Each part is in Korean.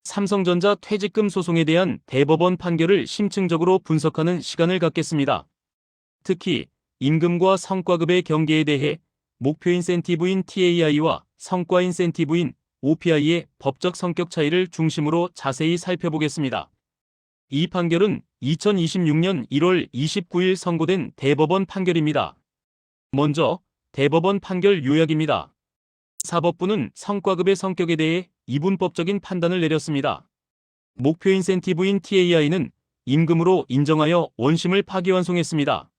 삼성전자 퇴직금 소송에 대한 대법원 판결을 심층적으로 분석하는 시간을 갖겠습니다. 특히 임금과 성과급의 경계에 대해 목표 인센티브인 TAI와 성과 인센티브인 OPI의 법적 성격 차이를 중심으로 자세히 살펴보겠습니다. 이 판결은 2026년 1월 29일 선고된 대법원 판결입니다. 먼저 대법원 판결 요약입니다. 사법부는 성과급의 성격에 대해 이분법적인 판단을 내렸습니다. 목표 인센티브인 TAI는 임금으로 인정하여 원심을 파기환송했습니다.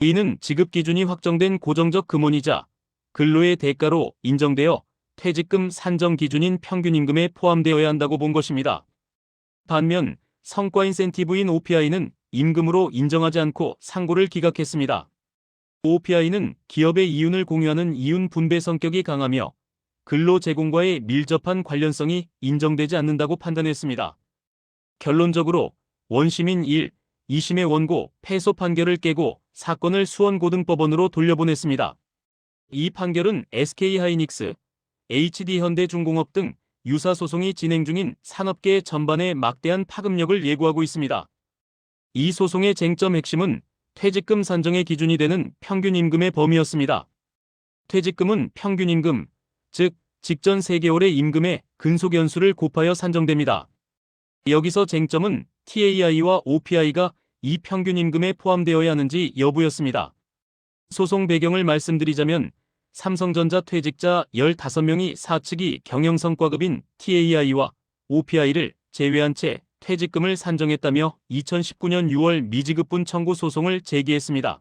이는 지급 기준이 확정된 고정적 금원이자 근로의 대가로 인정되어 퇴직금 산정 기준인 평균임금에 포함되어야 한다고 본 것입니다. 반면 성과 인센티브인 OPI는 임금으로 인정하지 않고 상고를 기각했습니다. OPI는 기업의 이윤을 공유하는 이윤 분배 성격이 강하며 근로 제공과의 밀접한 관련성이 인정되지 않는다고 판단했습니다. 결론적으로 원심인 1, 2심의 원고, 패소 판결을 깨고 사건을 수원고등법원으로 돌려보냈습니다. 이 판결은 SK하이닉스, HD현대중공업 등 유사 소송이 진행 중인 산업계 전반에 막대한 파급력을 예고하고 있습니다. 이 소송의 쟁점 핵심은 퇴직금 산정의 기준이 되는 평균임금의 범위였습니다. 퇴직금은 평균임금, 즉 직전 3개월의 임금의 근속연수를 곱하여 산정됩니다. 여기서 쟁점은 TAI와 OPI가 이 평균임금에 포함되어야 하는지 여부였습니다. 소송 배경을 말씀드리자면 삼성전자 퇴직자 15명이 사측이 경영성과급인 TAI와 OPI를 제외한 채 퇴직금을 산정했다며 2019년 6월 미지급분 청구 소송을 제기했습니다.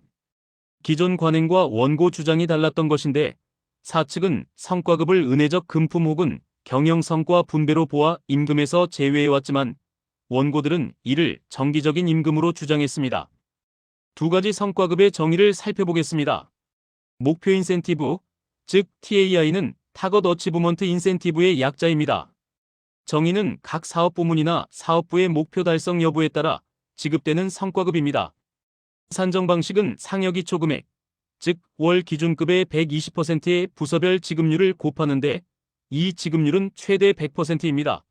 기존 관행과 원고 주장이 달랐던 것인데 사측은 성과급을 은혜적 금품 혹은 경영성과 분배로 보아 임금에서 제외해왔지만 원고들은 이를 정기적인 임금으로 주장했습니다. 두 가지 성과급의 정의를 살펴보겠습니다. 목표 인센티브, 즉 TAI는 타겟 어치브먼트 인센티브의 약자입니다. 정의는 각 사업부문이나 사업부의 목표 달성 여부에 따라 지급되는 성과급입니다. 산정 방식은 상여기초금액, 즉 월 기준급의 120%의 부서별 지급률을 곱하는데 이 지급률은 최대 100%입니다.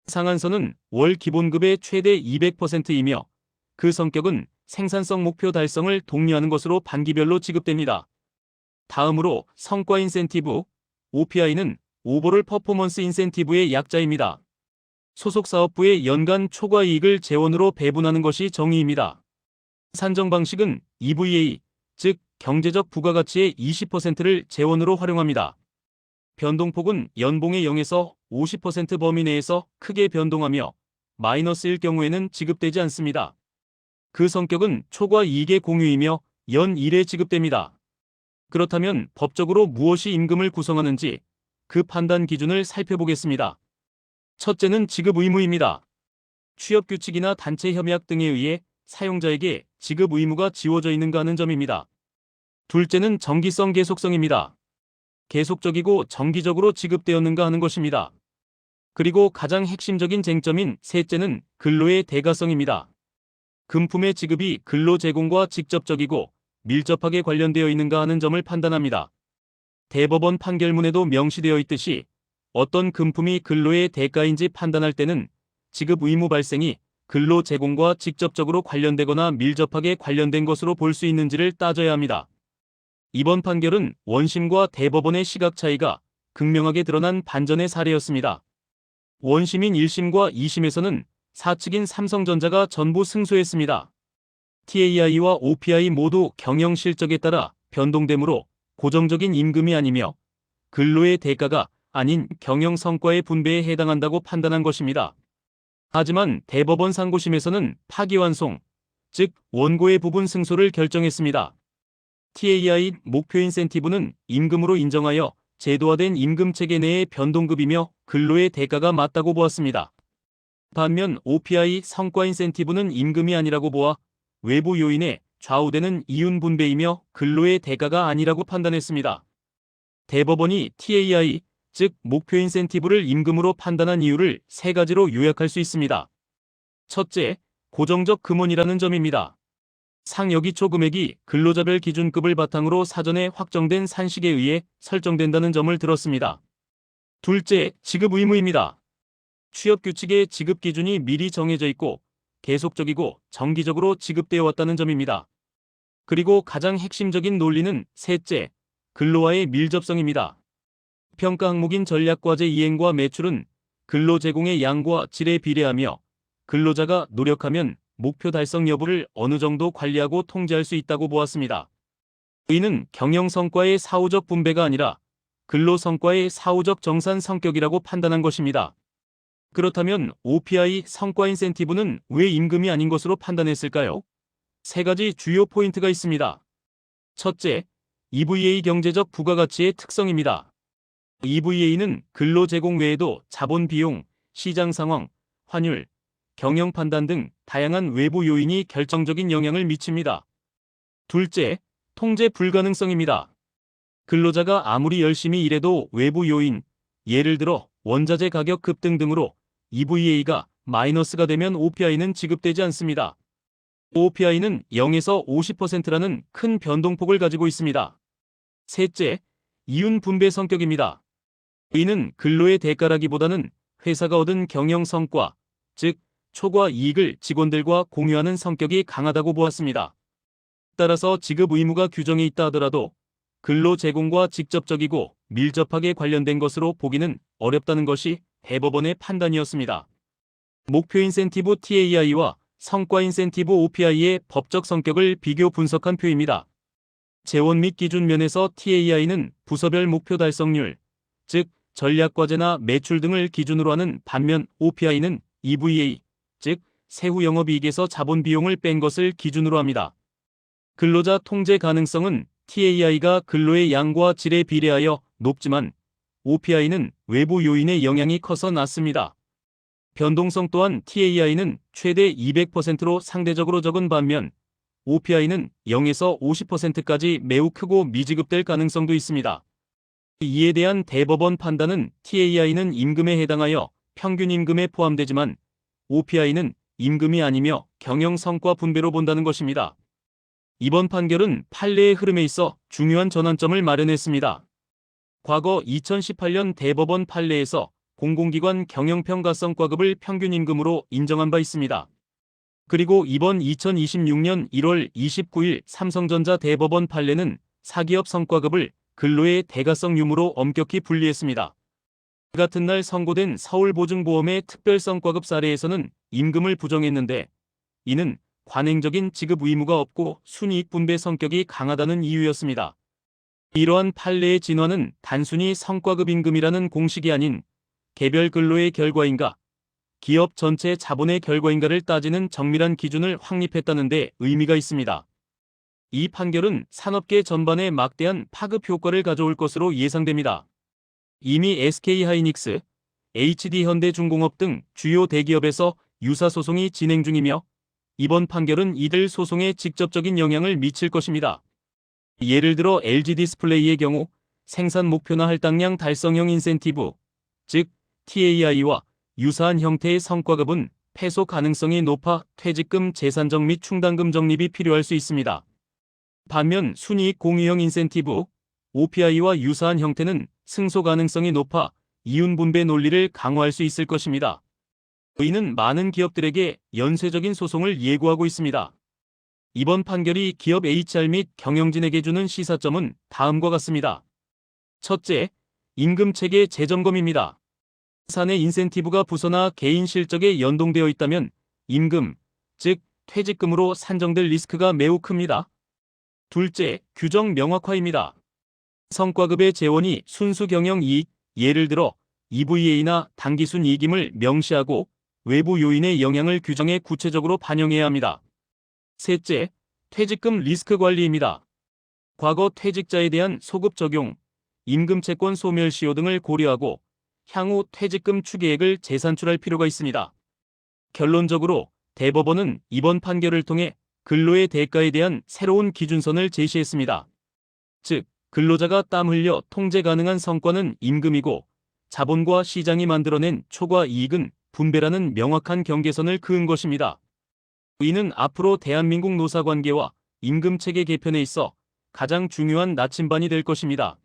상한선은 월 기본급의 최대 200%이며 그 성격은 생산성 목표 달성을 독려하는 것으로 반기별로 지급됩니다. 다음으로 성과 인센티브, OPI는 오버롤 퍼포먼스 인센티브의 약자입니다. 소속 사업부의 연간 초과 이익을 재원으로 배분하는 것이 정의입니다. 산정 방식은 EVA, 즉 경제적 부가가치의 20%를 재원으로 활용합니다. 변동폭은 연봉의 0에서 50% 범위 내에서 크게 변동하며 마이너스일 경우에는 지급되지 않습니다. 그 성격은 초과 이익의 공유이며 연 1회 지급됩니다. 그렇다면 법적으로 무엇이 임금을 구성하는지 그 판단 기준을 살펴보겠습니다. 첫째는 지급 의무입니다. 취업규칙이나 단체 협약 등에 의해 사용자에게 지급 의무가 지워져 있는가 하는 점입니다. 둘째는 정기성 계속성입니다. 계속적이고 정기적으로 지급되었는가 하는 것입니다. 그리고 가장 핵심적인 쟁점인 셋째는 근로의 대가성입니다. 금품의 지급이 근로 제공과 직접적이고 밀접하게 관련되어 있는가 하는 점을 판단합니다. 대법원 판결문에도 명시되어 있듯이 어떤 금품이 근로의 대가인지 판단할 때는 지급 의무 발생이 근로 제공과 직접적으로 관련되거나 밀접하게 관련된 것으로 볼 수 있는지를 따져야 합니다. 이번 판결은 원심과 대법원의 시각 차이가 극명하게 드러난 반전의 사례였습니다. 원심인 1심과 2심에서는 사측인 삼성전자가 전부 승소했습니다. TAI와 OPI 모두 경영 실적에 따라 변동되므로 고정적인 임금이 아니며 근로의 대가가 아닌 경영 성과의 분배에 해당한다고 판단한 것입니다. 하지만 대법원 상고심에서는 파기환송, 즉 원고의 부분 승소를 결정했습니다. TAI 목표 인센티브는 임금으로 인정하여 제도화된 임금체계 내의 변동급이며 근로의 대가가 맞다고 보았습니다. 반면 OPI 성과 인센티브는 임금이 아니라고 보아 외부 요인에 좌우되는 이윤 분배이며 근로의 대가가 아니라고 판단했습니다. 대법원이 TAI, 즉 목표 인센티브를 임금으로 판단한 이유를 세 가지로 요약할 수 있습니다. 첫째, 고정적 금원이라는 점입니다. 상여기초 금액이 근로자별 기준급을 바탕으로 사전에 확정된 산식에 의해 설정된다는 점을 들었습니다. 둘째, 지급 의무입니다. 취업 규칙의 지급 기준이 미리 정해져 있고 계속적이고 정기적으로 지급되어 왔다는 점입니다. 그리고 가장 핵심적인 논리는 셋째, 근로와의 밀접성입니다. 평가 항목인 전략과제 이행과 매출은 근로 제공의 양과 질에 비례하며 근로자가 노력하면 목표 달성 여부를 어느 정도 관리하고 통제할 수 있다고 보았습니다. 이는 경영 성과의 사후적 분배가 아니라 근로 성과의 사후적 정산 성격이라고 판단한 것입니다. 그렇다면 OPI 성과 인센티브는 왜 임금이 아닌 것으로 판단했을까요? 세 가지 주요 포인트가 있습니다. 첫째, EVA 경제적 부가가치의 특성입니다. EVA는 근로 제공 외에도 자본 비용, 시장 상황, 환율, 경영 판단 등 다양한 외부 요인이 결정적인 영향을 미칩니다. 둘째, 통제 불가능성입니다. 근로자가 아무리 열심히 일해도 외부 요인, 예를 들어 원자재 가격 급등 등으로 EVA가 마이너스가 되면 OPI는 지급되지 않습니다. OPI는 0에서 50%라는 큰 변동폭을 가지고 있습니다. 셋째, 이윤 분배 성격입니다. 이는 근로의 대가라기보다는 회사가 얻은 경영 성과, 즉 초과 이익을 직원들과 공유하는 성격이 강하다고 보았습니다. 따라서 지급 의무가 규정에 있다 하더라도 근로 제공과 직접적이고 밀접하게 관련된 것으로 보기는 어렵다는 것이 대법원의 판단이었습니다. 목표 인센티브 TAI와 성과 인센티브 OPI의 법적 성격을 비교 분석한 표입니다. 재원 및 기준 면에서 TAI는 부서별 목표 달성률, 즉 전략과제나 매출 등을 기준으로 하는 반면 OPI는 EVA, 즉 세후 영업이익에서 자본 비용을 뺀 것을 기준으로 합니다. 근로자 통제 가능성은 TAI가 근로의 양과 질에 비례하여 높지만 OPI는 외부 요인의 영향이 커서 낮습니다. 변동성 또한 TAI는 최대 200%로 상대적으로 적은 반면 OPI는 0에서 50%까지 매우 크고 미지급될 가능성도 있습니다. 이에 대한 대법원 판단은 TAI는 임금에 해당하여 평균 임금에 포함되지만 OPI는 임금이 아니며 경영 성과 분배로 본다는 것입니다. 이번 판결은 판례의 흐름에 있어 중요한 전환점을 마련했습니다. 과거 2018년 대법원 판례에서 공공기관 경영평가성과급을 평균 임금으로 인정한 바 있습니다. 그리고 이번 2026년 1월 29일 삼성전자 대법원 판례는 사기업 성과급을 근로의 대가성 유무로 엄격히 분리했습니다. 같은 날 선고된 서울보증보험의 특별성과급 사례에서는 임금을 부정했는데 이는 관행적인 지급 의무가 없고 순이익 분배 성격이 강하다는 이유였습니다. 이러한 판례의 진화는 단순히 성과급 임금이라는 공식이 아닌 개별 근로의 결과인가, 기업 전체 자본의 결과인가를 따지는 정밀한 기준을 확립했다는 데 의미가 있습니다. 이 판결은 산업계 전반에 막대한 파급 효과를 가져올 것으로 예상됩니다. 이미 SK하이닉스, HD현대중공업 등 주요 대기업에서 유사 소송이 진행 중이며 이번 판결은 이들 소송에 직접적인 영향을 미칠 것입니다. 예를 들어 LG디스플레이의 경우 생산 목표나 할당량 달성형 인센티브, 즉 TAI와 유사한 형태의 성과급은 패소 가능성이 높아 퇴직금 재산적 및 충당금 적립이 필요할 수 있습니다. 반면 순이익 공유형 인센티브, OPI와 유사한 형태는 승소 가능성이 높아 이윤 분배 논리를 강화할 수 있을 것입니다. 이는 많은 기업들에게 연쇄적인 소송을 예고하고 있습니다. 이번 판결이 기업 HR 및 경영진에게 주는 시사점은 다음과 같습니다. 첫째, 임금체계 재점검입니다. 산의 인센티브가 부서나 개인 실적에 연동되어 있다면 임금, 즉 퇴직금으로 산정될 리스크가 매우 큽니다. 둘째, 규정 명확화입니다. 성과급의 재원이 순수 경영 이익, 예를 들어 EVA나 당기순이익임을 명시하고 외부 요인의 영향을 규정에 구체적으로 반영해야 합니다. 셋째, 퇴직금 리스크 관리입니다. 과거 퇴직자에 대한 소급 적용, 임금 채권 소멸시효 등을 고려하고 향후 퇴직금 추계액을 재산출할 필요가 있습니다. 결론적으로 대법원은 이번 판결을 통해 근로의 대가에 대한 새로운 기준선을 제시했습니다. 즉, 근로자가 땀 흘려 통제 가능한 성과는 임금이고 자본과 시장이 만들어낸 초과 이익은 분배라는 명확한 경계선을 그은 것입니다. 이는 앞으로 대한민국 노사관계와 임금체계 개편에 있어 가장 중요한 나침반이 될 것입니다.